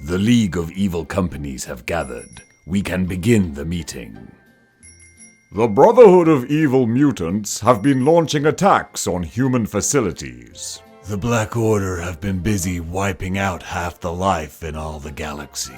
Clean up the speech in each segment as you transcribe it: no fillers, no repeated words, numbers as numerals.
The League of Evil Companies have gathered. We can begin the meeting. The Brotherhood of Evil Mutants have been launching attacks on human facilities. The Black Order have been busy wiping out half the life in all the galaxy.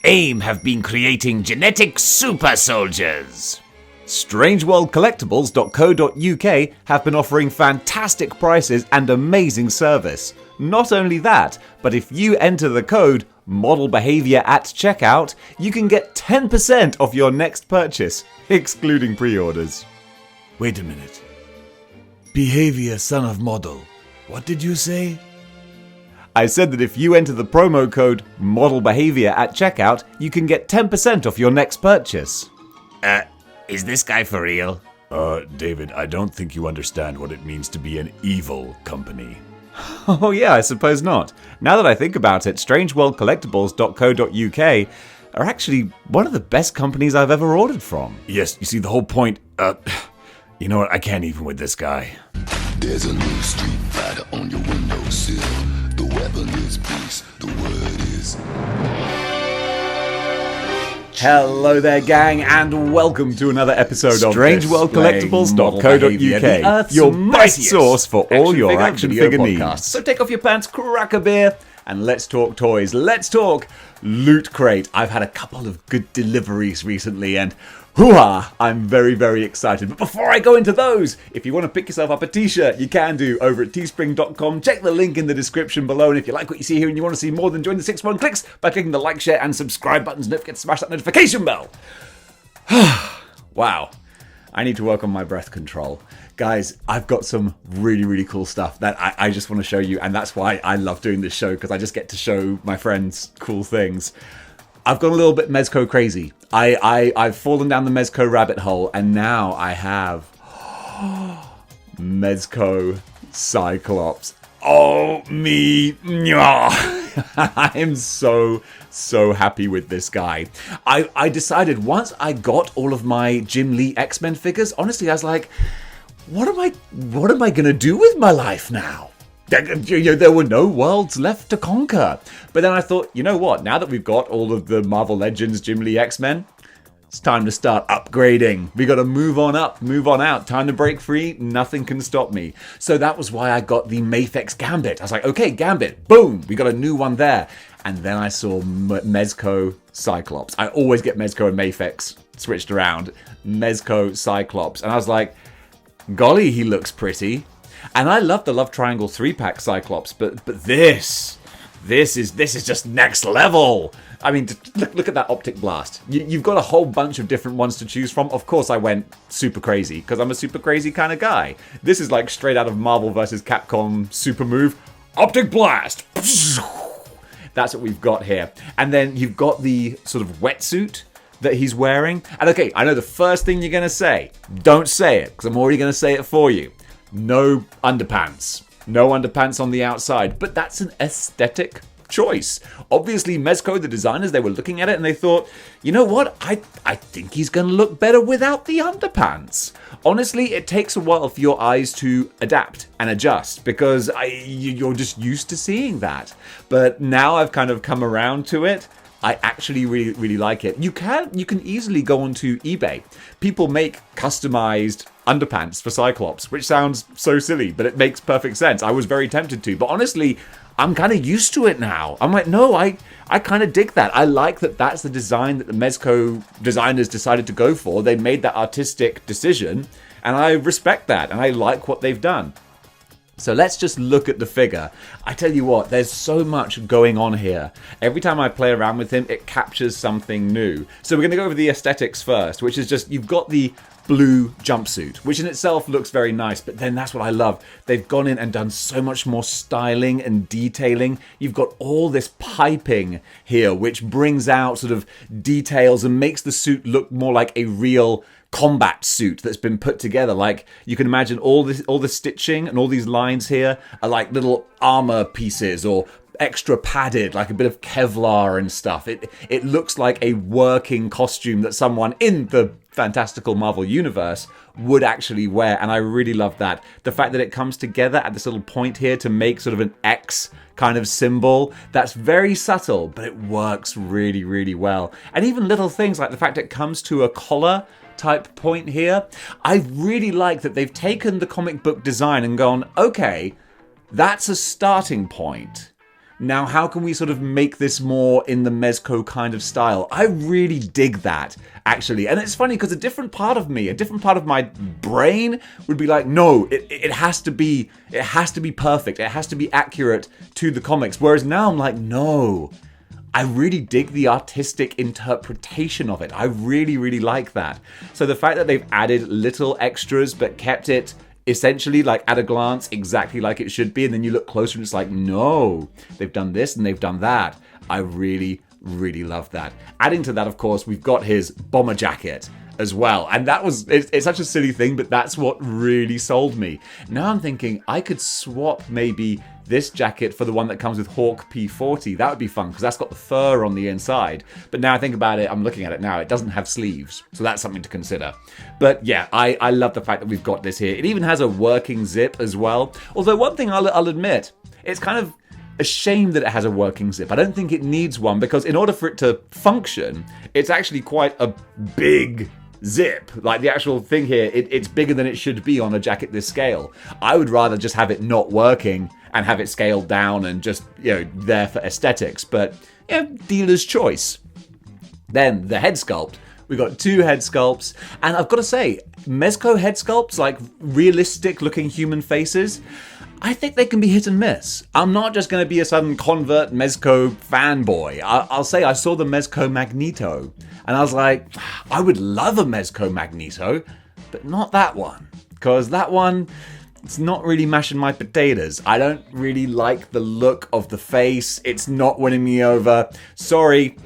AIM have been creating genetic super soldiers. StrangeWorldCollectibles.co.uk have been offering fantastic prices and amazing service. Not only that, but if you enter the code MODELBEHAVIOR at checkout, you can get 10% off your next purchase, excluding pre-orders. Wait a minute. Behaviour, son of Model. What did you say? I said that if you enter the promo code MODELBEHAVIOR at checkout, you can get 10% off your next purchase. Is this guy for real? David, I don't think you understand what it means to be an evil company. Oh yeah, I suppose not. Now that I think about it, StrangeWorldCollectibles.co.uk are actually one of the best companies I've ever ordered from. Yes, you see, the whole point, you know what, I can't even with this guy. There's a new street fighter on your windowsill. The weapon is peace, the word is... Hello there, gang, and welcome to another episode of StrangeWorldCollectibles.co.uk, your best source for all your action figure needs. So take off your pants, crack a beer, and let's talk toys. Let's talk Loot Crate. I've had a couple of good deliveries recently, and hoo-ha, I'm very, very excited. But before I go into those, if you want to pick yourself up a t-shirt, you can do over at teespring.com. Check the link in the description below. And if you like what you see here and you want to see more, then join the 6-1 clicks by clicking the like, share, and subscribe buttons. Don't forget to smash that notification bell. Wow. I need to work on my breath control. Guys, I've got some really, really cool stuff that I just want to show you. And that's why I love doing this show, because I just get to show my friends cool things. I've gone a little bit Mezco crazy. I've fallen down the Mezco rabbit hole, and now I have Mezco Cyclops. Oh, me. I am so happy with this guy. I decided once I got all of my Jim Lee X-Men figures, honestly, I was like, what am I going to do with my life now? There were no worlds left to conquer. But then I thought, you know what? Now that we've got all of the Marvel Legends, Jim Lee X-Men, it's time to start upgrading. We got to move on up, move on out. Time to break free. Nothing can stop me. So that was why I got the Mafex Gambit. I was like, okay, Gambit. Boom. We got a new one there. And then I saw Mezco Cyclops. I always get Mezco and Mafex switched around. Mezco Cyclops. And I was like, golly, he looks pretty. And I love the Love Triangle 3-pack Cyclops, but this is just next level. I mean, look at that Optic Blast. You've got a whole bunch of different ones to choose from. Of course, I went super crazy, because I'm a super crazy kind of guy. This is like straight out of Marvel vs. Capcom super move. Optic Blast! That's what we've got here. And then you've got the sort of wetsuit that he's wearing. And okay, I know the first thing you're going to say. Don't say it, because I'm already going to say it for you. No underpants. No underpants on the outside. But that's an aesthetic choice. Obviously, Mezco, the designers, they were looking at it and they thought, you know what? I think he's going to look better without the underpants. Honestly, it takes a while for your eyes to adapt and adjust, because you're just used to seeing that. But now I've kind of come around to it. I actually really, really like it. You can easily go onto eBay. People make customized underpants for Cyclops, which sounds so silly, but it makes perfect sense. I was very tempted to, but honestly, I'm kind of used to it now. I'm like, no, I kind of dig that. I like that that's the design that the Mezco designers decided to go for. They made that artistic decision, and I respect that, and I like what they've done. So let's just look at the figure. I tell you what, there's so much going on here. Every time I play around with him, it captures something new. So we're going to go over the aesthetics first, which is just, you've got the blue jumpsuit, which in itself looks very nice, but then that's what I love. They've gone in and done so much more styling and detailing. You've got all this piping here, which brings out sort of details and makes the suit look more like a real combat suit that's been put together. Like, you can imagine all the stitching and all these lines here are like little armor pieces or extra padded, like a bit of Kevlar and stuff. It looks like a working costume that someone in the fantastical Marvel universe would actually wear, and I really love that. The fact that it comes together at this little point here to make sort of an X kind of symbol, that's very subtle, but it works really, really well. And even little things like the fact it comes to a collar type point here, I really like that they've taken the comic book design and gone, okay, that's a starting point. Now, how can we sort of make this more in the Mezco kind of style? I really dig that, actually. And it's funny because a different part of me, a different part of my brain would be like, no, it has to be perfect. It has to be accurate to the comics. Whereas now I'm like, no, I really dig the artistic interpretation of it. I really, really like that. So the fact that they've added little extras but kept it essentially like at a glance exactly like it should be, and then you look closer and it's like, no, they've done this and they've done that. I really, really love that. Adding to that, of course, we've got his bomber jacket as well, and that was, it's such a silly thing, but that's what really sold me. Now I'm thinking I could swap maybe this jacket for the one that comes with Hawk P40. That would be fun because that's got the fur on the inside. But now I think about it, I'm looking at it now, it doesn't have sleeves. So that's something to consider. But yeah, I love the fact that we've got this here. It even has a working zip as well. Although one thing I'll admit, it's kind of a shame that it has a working zip. I don't think it needs one because in order for it to function, it's actually quite a big zip. Like the actual thing here, it's bigger than it should be on a jacket this scale. I would rather just have it not working and have it scaled down and just, there for aesthetics. But, dealer's choice. Then the head sculpt. We've got 2 head sculpts. And I've got to say, Mezco head sculpts, like realistic looking human faces, I think they can be hit and miss. I'm not just going to be a sudden convert Mezco fanboy. I'll say I saw the Mezco Magneto, and I was like, I would love a Mezco Magneto, but not that one. Because that one, it's not really mashing my potatoes. I don't really like the look of the face. It's not winning me over. Sorry,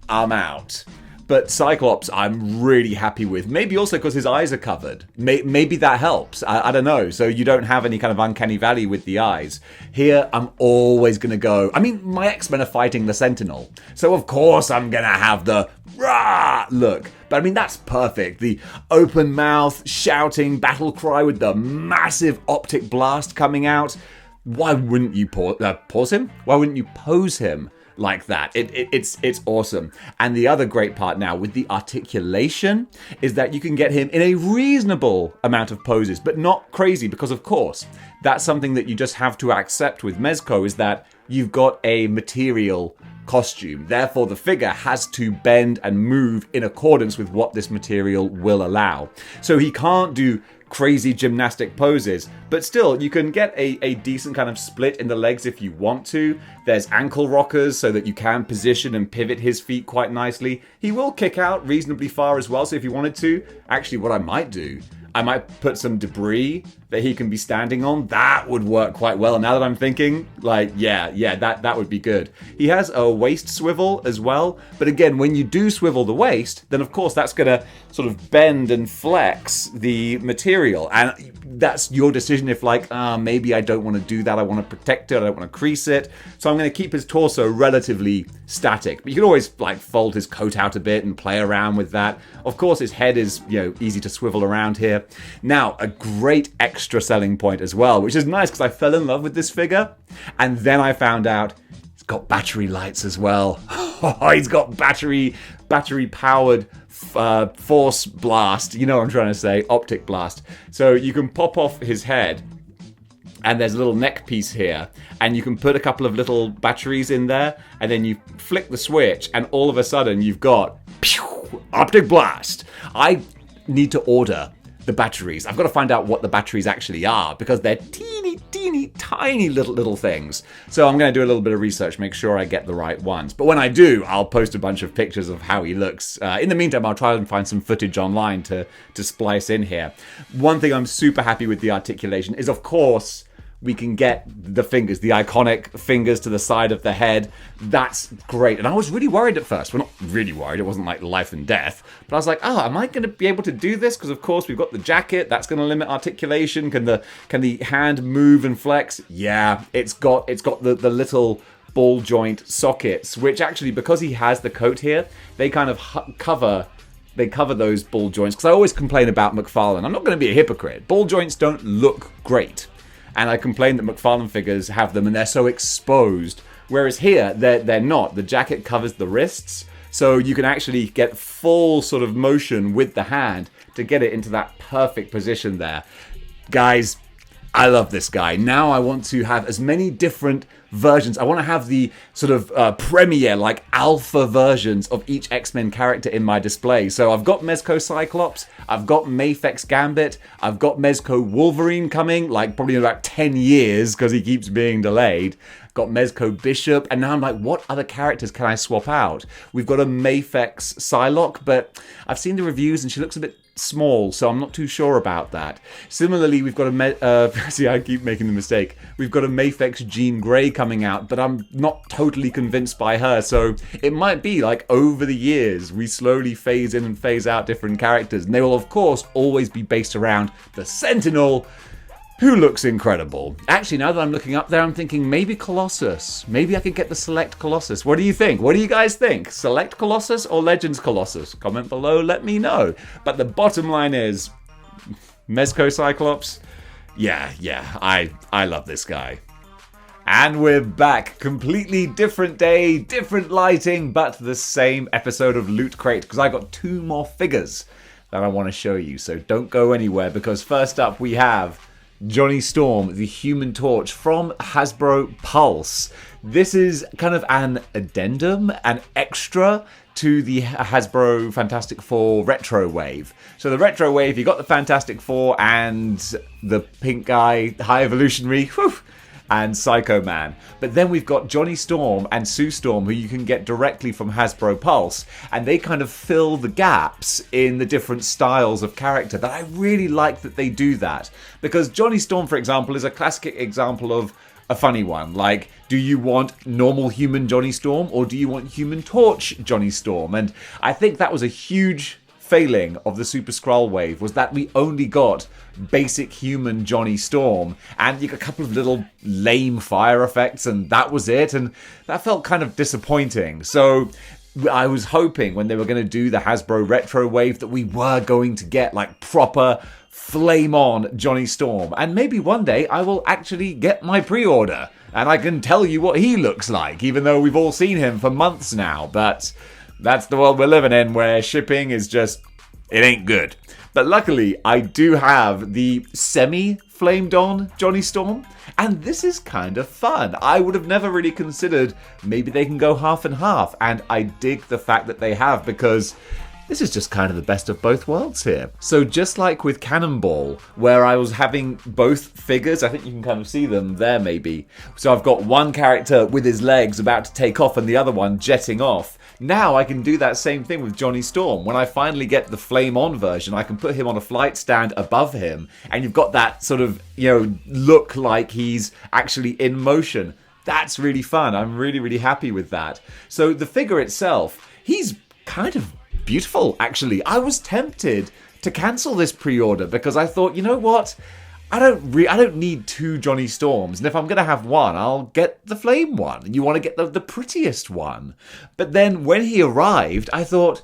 I'm out. But Cyclops, I'm really happy with. Maybe also because his eyes are covered. Maybe that helps. I don't know. So you don't have any kind of uncanny valley with the eyes. Here, I'm always going to go. I mean, my X-Men are fighting the Sentinel. So of course I'm going to have the rah look. But I mean, that's perfect. The open mouth, shouting battle cry with the massive optic blast coming out. Why wouldn't you pause him? Why wouldn't you pose him like that? It's awesome. And the other great part now with the articulation is that you can get him in a reasonable amount of poses, but not crazy, because of course that's something that you just have to accept with Mezco, is that you've got a material costume. Therefore the figure has to bend and move in accordance with what this material will allow. So he can't do crazy gymnastic poses, but still you can get a decent kind of split in the legs if you want to. There's ankle rockers so that you can position and pivot his feet quite nicely. He will kick out reasonably far as well, so if you wanted to, actually what I might do, I might put some debris that he can be standing on. That would work quite well. And now that I'm thinking, like, yeah, that would be good. He has a waist swivel as well. But again, when you do swivel the waist, then of course that's going to sort of bend and flex the material. And that's your decision if like, maybe I don't want to do that. I want to protect it. I don't want to crease it. So I'm going to keep his torso relatively static. But you can always like fold his coat out a bit and play around with that. Of course, his head is, easy to swivel around here. Now, a great extra selling point as well, which is nice because I fell in love with this figure. And then I found out it's got battery lights as well. He's got battery powered force blast. You know what I'm trying to say, optic blast. So you can pop off his head and there's a little neck piece here, and you can put a couple of little batteries in there, and then you flick the switch, and all of a sudden you've got optic blast. I need to order the batteries. I've got to find out what the batteries actually are, because they're teeny tiny little things. So I'm going to do a little bit of research, make sure I get the right ones. But when I do, I'll post a bunch of pictures of how he looks. In the meantime, I'll try and find some footage online to splice in here. One thing I'm super happy with the articulation is, of course, we can get the fingers, the iconic fingers to the side of the head. That's great. And I was really worried at first. Well, not really worried. It wasn't like life and death. But I was like, am I going to be able to do this? Because, of course, we've got the jacket. That's going to limit articulation. Can the hand move and flex? Yeah, it's got the little ball joint sockets, which actually, because he has the coat here, they kind of cover they cover those ball joints, because I always complain about McFarlane. I'm not going to be a hypocrite. Ball joints don't look great. And I complain that McFarlane figures have them and they're so exposed. Whereas here, they're not. The jacket covers the wrists, so you can actually get full sort of motion with the hand to get it into that perfect position there. Guys, I love this guy. Now I want to have as many different versions. I want to have the sort of premiere, like alpha versions of each X-Men character in my display. So I've got Mezco Cyclops, I've got Mafex Gambit, I've got Mezco Wolverine coming, like probably in about 10 years because he keeps being delayed. Got Mezco Bishop, and now I'm like, what other characters can I swap out? We've got a Mafex Psylocke, but I've seen the reviews and she looks a bit small, so I'm not too sure about that. Similarly, we've got a see, I keep making the mistake. We've got a Mafex Jean Grey coming out, but I'm not totally convinced by her, so it might be like over the years we slowly phase in and phase out different characters, and they will of course always be based around the Sentinel, who looks incredible. Actually, now that I'm looking up there, I'm thinking maybe Colossus. Maybe I could get the Select Colossus. What do you think? What do you guys think? Select Colossus or Legends Colossus? Comment below, let me know. But the bottom line is, Mezco Cyclops, yeah, I love this guy. And we're back. Completely different day, different lighting, but the same episode of Loot Crate, because I got 2 more figures that I want to show you. So don't go anywhere, because first up we have Johnny Storm, the Human Torch from Hasbro Pulse. This is kind of an addendum, an extra to the Hasbro Fantastic Four Retro Wave. So the Retro Wave, you got the Fantastic Four and the pink guy, High Evolutionary, and Psycho Man. But then we've got Johnny Storm and Sue Storm, who you can get directly from Hasbro Pulse, and they kind of fill the gaps in the different styles of character. That I really like that they do that, because Johnny Storm, for example, is a classic example of a funny one. Like, do you want normal human Johnny Storm, or do you want Human Torch Johnny Storm? And I think that was a huge failing of the Super Skrull wave, was that we only got basic human Johnny Storm, and you got a couple of little lame fire effects, and that was it, and that felt kind of disappointing. So I was hoping when they were going to do the Hasbro Retro Wave that we were going to get like proper flame on Johnny Storm, and maybe one day I will actually get my pre-order and I can tell you what he looks like, even though we've all seen him for months now. But that's the world we're living in, where shipping is just, it ain't good. But luckily, I do have the semi-flamed on Johnny Storm, and this is kind of fun. I would have never really considered maybe they can go half and half, and I dig the fact that they have, because this is just kind of the best of both worlds here. So just like with Cannonball, where I was having both figures, I think you can kind of see them there maybe. So I've got one character with his legs about to take off and the other one jetting off. Now I can do that same thing with Johnny Storm. When I finally get the Flame On version, I can put him on a flight stand above him, and you've got that sort of, look like he's actually in motion. That's really fun. I'm really, really happy with that. So the figure itself, he's kind of beautiful, actually. I was tempted to cancel this pre-order because I thought, you know what? I don't need 2 Johnny Storms, and if I'm going to have one, I'll get the flame one. You want to get the prettiest one. But then when he arrived, I thought,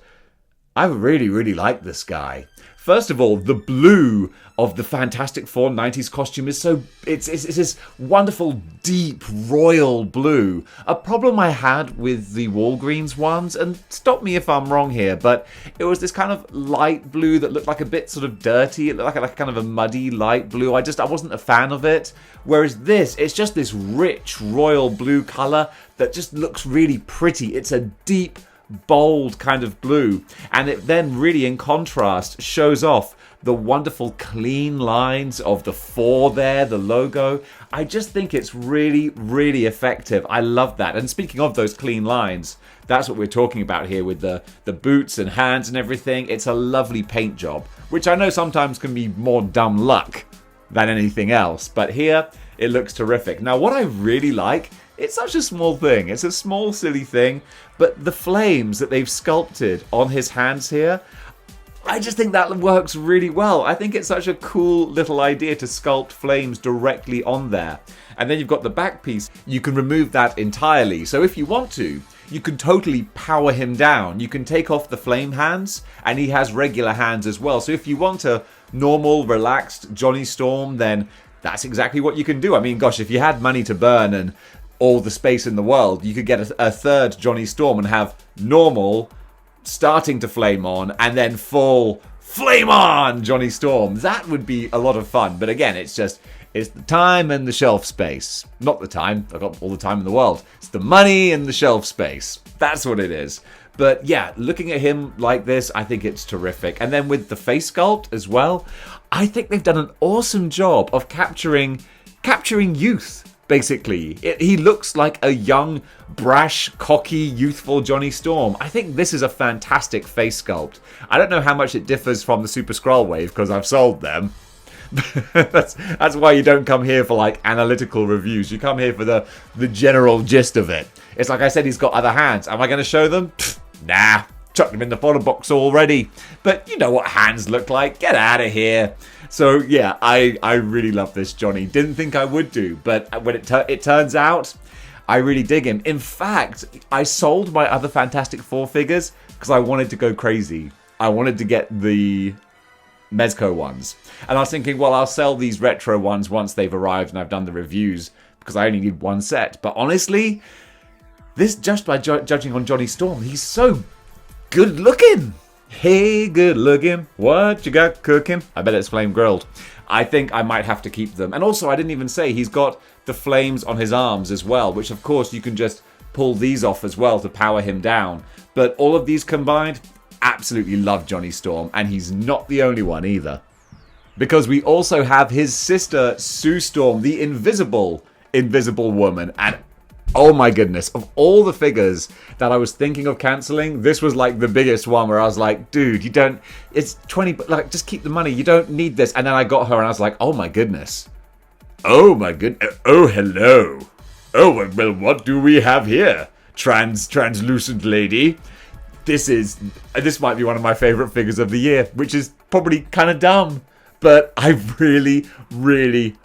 I really, really like this guy. First of all, the blue of the Fantastic Four 90s costume is it's this wonderful, deep, royal blue. A problem I had with the Walgreens ones, and stop me if I'm wrong here, but it was this kind of light blue that looked like a bit sort of dirty. It looked like kind of a muddy light blue. I wasn't a fan of it. Whereas this, it's just this rich, royal blue color that just looks really pretty. It's a deep, bold kind of blue, and it then really in contrast shows off the wonderful clean lines of the 4 there, the logo. I just think it's really, really effective. I love that. And speaking of those clean lines, that's what we're talking about here with the boots and hands and everything. It's a lovely paint job, which I know sometimes can be more dumb luck than anything else, but here it looks terrific. Now what I really like, it's such a small thing. It's a small, silly thing. But the flames that they've sculpted on his hands here, I just think that works really well. I think it's such a cool little idea to sculpt flames directly on there. And then you've got the back piece. You can remove that entirely. So if you want to, you can totally power him down. You can take off the flame hands, and he has regular hands as well. So if you want a normal, relaxed Johnny Storm, then that's exactly what you can do. I mean, gosh, if you had money to burn and all the space in the world, you could get a third Johnny Storm and have normal, starting to flame on, and then full flame on Johnny Storm. That would be a lot of fun. But again, it's the time and the shelf space. Not the time. I've got all the time in the world. It's the money and the shelf space. That's what it is. But yeah, looking at him like this, I think it's terrific. And then with the face sculpt as well, I think they've done an awesome job of capturing youth. Basically, he looks like a young, brash, cocky, youthful Johnny Storm. I think this is a fantastic face sculpt. I don't know how much it differs from the Super Skrull wave because I've sold them. that's why you don't come here for like analytical reviews. You come here for the general gist of it. It's like I said, he's got other hands. Am I going to show them? Nah, chucked them in the photo box already. But you know what hands look like. Get out of here. So yeah, I really love this Johnny. Didn't think I would do, but when it turns out, I really dig him. In fact, I sold my other Fantastic Four figures because I wanted to go crazy. I wanted to get the Mezco ones. And I was thinking, well, I'll sell these retro ones once they've arrived and I've done the reviews because I only need one set. But honestly, this, just by judging on Johnny Storm, he's so good looking. Hey, good looking, what you got cooking? I bet it's flame grilled. I think I might have to keep them. And also, I didn't even say, he's got the flames on his arms as well, which of course you can just pull these off as well to power him down. But all of these combined, absolutely love Johnny Storm, and he's not the only one either. Because we also have his sister, Sue Storm, the invisible woman, and oh my goodness, of all the figures that I was thinking of cancelling, this was like the biggest one where I was like, dude, you don't, it's 20, like, just keep the money, you don't need this. And then I got her and I was like, oh my goodness. Oh my goodness. Oh, hello. Oh, well, what do we have here? Translucent lady. This might be one of my favourite figures of the year, which is probably kind of dumb, but I really, really,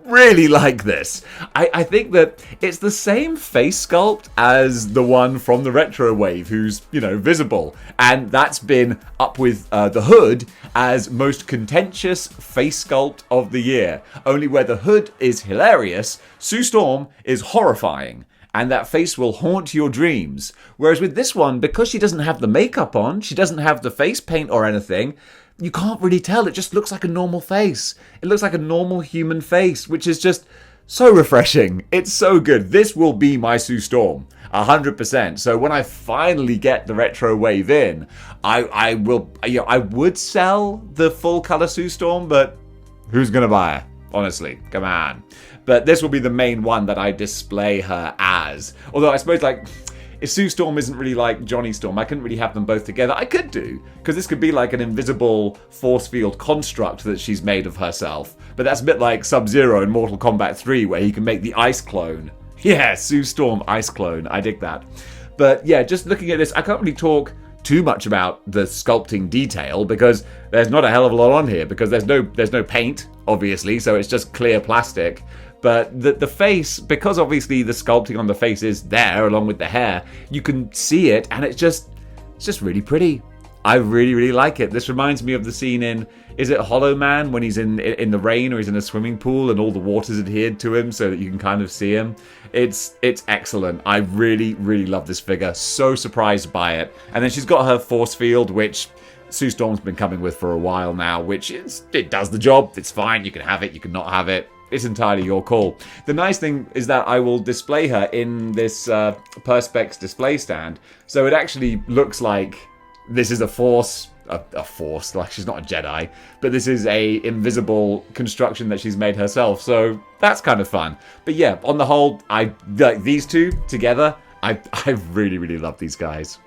really like this. I think that it's the same face sculpt as the one from the retro wave who's, visible. And that's been up with the Hood as most contentious face sculpt of the year. Only where the Hood is hilarious, Sue Storm is horrifying. And that face will haunt your dreams. Whereas with this one, because she doesn't have the makeup on, she doesn't have the face paint or anything, you can't really tell. It just looks like a normal face. It looks like a normal human face, which is just so refreshing. It's so good. This will be my Sue Storm, 100%. So when I finally get the retro wave in, I would sell the full color Sue Storm, but who's gonna buy her? Honestly, come on. But this will be the main one that I display her as. Although I suppose, if Sue Storm isn't really like Johnny Storm, I couldn't really have them both together. I could do, because this could be like an invisible force field construct that she's made of herself. But that's a bit like Sub-Zero in Mortal Kombat 3, where he can make the ice clone. Yeah, Sue Storm ice clone. I dig that. But yeah, just looking at this, I can't really talk too much about the sculpting detail because there's not a hell of a lot on here because there's no paint, obviously, so it's just clear plastic. But the face, because obviously the sculpting on the face is there along with the hair, you can see it and it's just really pretty. I really, really like it. This reminds me of the scene in, is it Hollow Man, when he's in the rain or he's in a swimming pool and all the water's adhered to him so that you can kind of see him. It's excellent. I really, really love this figure. So surprised by it. And then she's got her force field, which Sue Storm's been coming with for a while now, which it does the job. It's fine. You can have it. You can not have it. It's entirely your call. The nice thing is that I will display her in this Perspex display stand. So it actually looks like this is a force, like she's not a Jedi, but this is a invisible construction that she's made herself. So that's kind of fun. But yeah, on the whole, I like these two together. I really, really love these guys.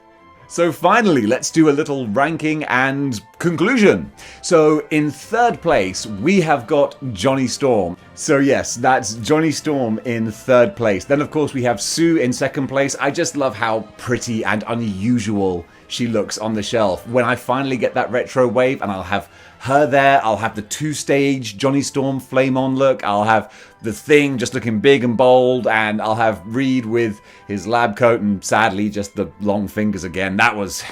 So finally, let's do a little ranking and conclusion. So in third place, we have got Johnny Storm. So yes, that's Johnny Storm in third place. Then of course we have Sue in second place. I just love how pretty and unusual she looks on the shelf. When I finally get that retro wave and I'll have her there, I'll have the 2-stage Johnny Storm Flame On look, I'll have the Thing just looking big and bold, and I'll have Reed with his lab coat and sadly just the long fingers again. That was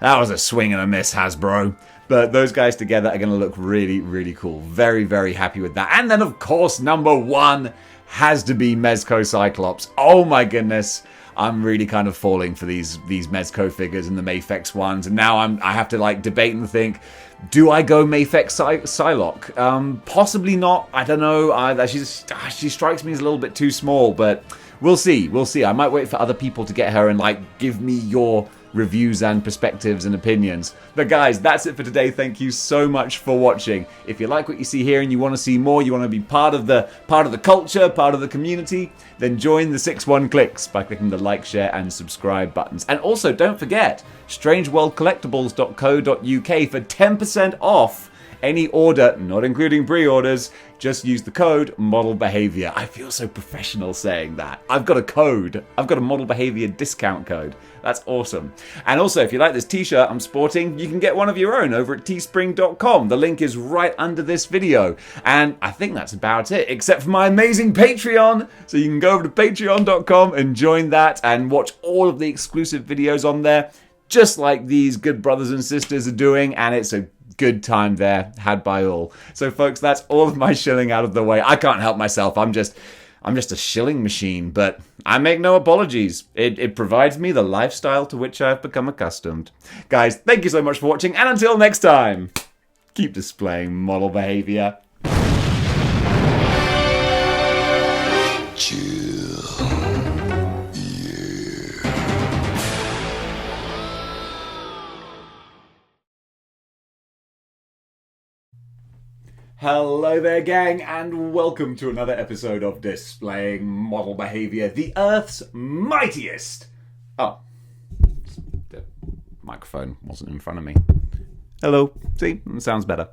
a swing and a miss, Hasbro. But those guys together are going to look really, really cool. Very, very happy with that. And then, of course, number one has to be Mezco Cyclops. Oh my goodness. I'm really kind of falling for these Mezco figures and the Mafex ones. And now I have to like debate and think, do I go Mafex Psylocke? Possibly not. I don't know. She strikes me as a little bit too small, but we'll see. We'll see. I might wait for other people to get her and like give me your reviews and perspectives and opinions. But guys, that's it for today. Thank you so much for watching. If you like what you see here and you want to see more, you want to be part of the culture, part of the community, then join the 61 Clicks by clicking the like, share and subscribe buttons. And also don't forget strangeworldcollectibles.co.uk for 10% off any order, not including pre-orders. Just use the code Model Behaviour. I feel so professional saying that. I've got a code. I've got a Model Behaviour discount code. That's awesome. And also, if you like this t-shirt I'm sporting, you can get one of your own over at teespring.com. The link is right under this video. And I think that's about it, except for my amazing Patreon. So you can go over to patreon.com and join that and watch all of the exclusive videos on there, just like these good brothers and sisters are doing. And it's a good time there, had by all. So folks, that's all of my shilling out of the way. I can't help myself. I'm just a shilling machine, but I make no apologies. It provides me the lifestyle to which I've become accustomed. Guys, thank you so much for watching, and until next time, keep displaying model behavior. Chill. Hello there, gang, and welcome to another episode of Displaying Model Behaviour, the Earth's mightiest. Oh, the microphone wasn't in front of me. Hello, see, sounds better.